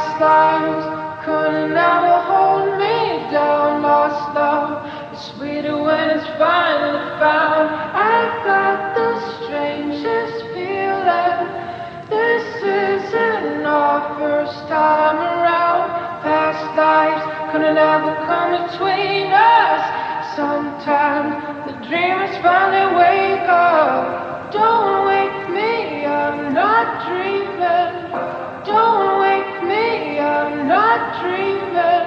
Past lives couldn't ever hold me down. Lost love is sweeter when it's finally found. I got the strangest feeling. This isn't our first time around. Past lives couldn't ever come between us. Sometimes the dreamers finally wake up. Don't wake me, I'm not dreaming. Don't wake me, I'm not dreaming.